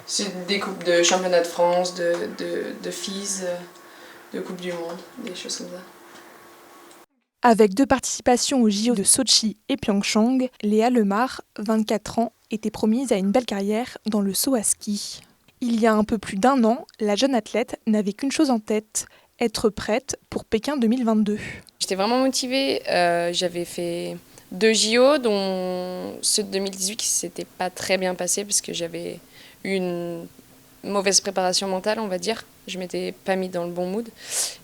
C'est des coupes de championnat de France, de FIS, de Coupe du Monde, des choses comme ça. Avec 2 participations aux JO de Sotchi et Pyeongchang, Léa Lemar, 24 ans, était promise à une belle carrière dans le saut à ski. Il y a un peu plus d'1 an, la jeune athlète n'avait qu'une chose en tête, être prête pour Pékin 2022. J'étais vraiment motivée, j'avais fait 2 JO, dont ceux de 2018 qui ne s'étaient pas très bien passés parce que j'avais eu une mauvaise préparation mentale, on va dire. Je m'étais pas mis dans le bon mood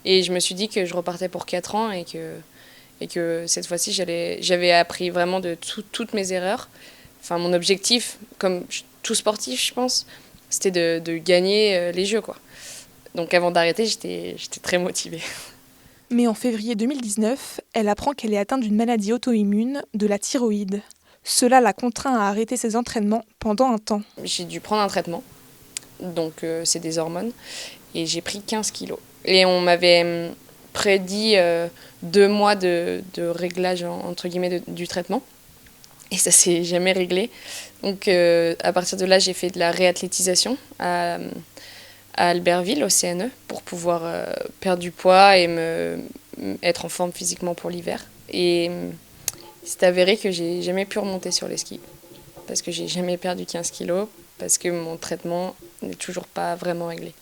et je me suis dit que je repartais pour 4 ans et que cette fois-ci j'avais appris vraiment de toutes mes erreurs. Enfin, mon objectif, comme tout sportif je pense, c'était de gagner les Jeux, quoi. Donc avant d'arrêter, j'étais très motivée. Mais en février 2019, elle apprend qu'elle est atteinte d'une maladie auto-immune, de la thyroïde. Cela la contraint à arrêter ses entraînements pendant un temps. J'ai dû prendre un traitement, donc c'est des hormones, et j'ai pris 15 kilos. Et on m'avait prédit 2 mois de réglage, entre guillemets, du traitement. Et ça s'est jamais réglé. Donc à partir de là, j'ai fait de la réathlétisation à Albertville, au CNE, pour pouvoir perdre du poids et être en forme physiquement pour l'hiver. Et c'est avéré que j'ai jamais pu remonter sur les skis, parce que j'ai jamais perdu 15 kilos, parce que mon traitement n'est toujours pas vraiment réglé.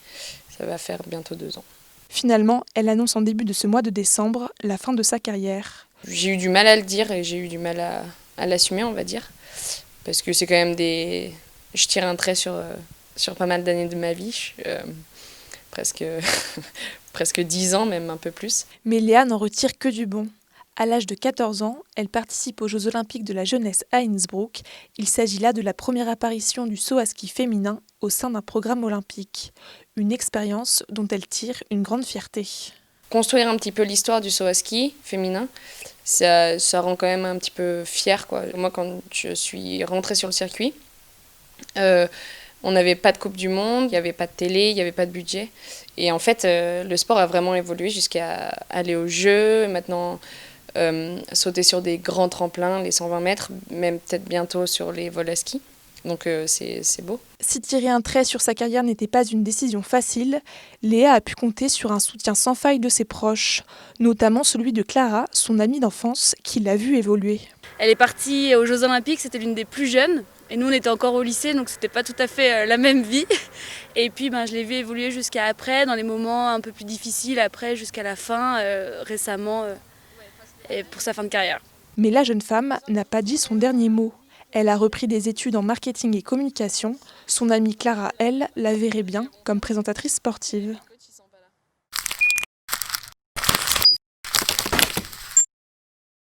Ça va faire bientôt 2 ans. Finalement, elle annonce en début de ce mois de décembre la fin de sa carrière. J'ai eu du mal à le dire et j'ai eu du mal à l'assumer, on va dire, parce que c'est quand même je tire un trait sur pas mal d'années de ma vie, presque, presque 10 ans, même un peu plus. Mais Léa n'en retire que du bon. À l'âge de 14 ans, elle participe aux Jeux Olympiques de la jeunesse à Innsbruck. Il s'agit là de la première apparition du saut à ski féminin au sein d'un programme olympique. Une expérience dont elle tire une grande fierté. Construire un petit peu l'histoire du saut à ski féminin, ça rend quand même un petit peu fière, quoi. Moi, quand je suis rentrée sur le circuit, on n'avait pas de Coupe du Monde, il n'y avait pas de télé, il n'y avait pas de budget. Et en fait, le sport a vraiment évolué jusqu'à aller aux Jeux, maintenant sauter sur des grands tremplins, les 120 mètres, même peut-être bientôt sur les vols à ski. Donc c'est beau. Si tirer un trait sur sa carrière n'était pas une décision facile, Léa a pu compter sur un soutien sans faille de ses proches, notamment celui de Clara, son amie d'enfance, qui l'a vue évoluer. Elle est partie aux Jeux Olympiques, c'était l'une des plus jeunes. Et nous, on était encore au lycée, donc c'était pas tout à fait la même vie. Et puis, je l'ai vue évoluer jusqu'à après, dans les moments un peu plus difficiles, après, jusqu'à la fin, récemment, et pour sa fin de carrière. Mais la jeune femme n'a pas dit son dernier mot. Elle a repris des études en marketing et communication. Son amie Clara, elle, la verrait bien comme présentatrice sportive.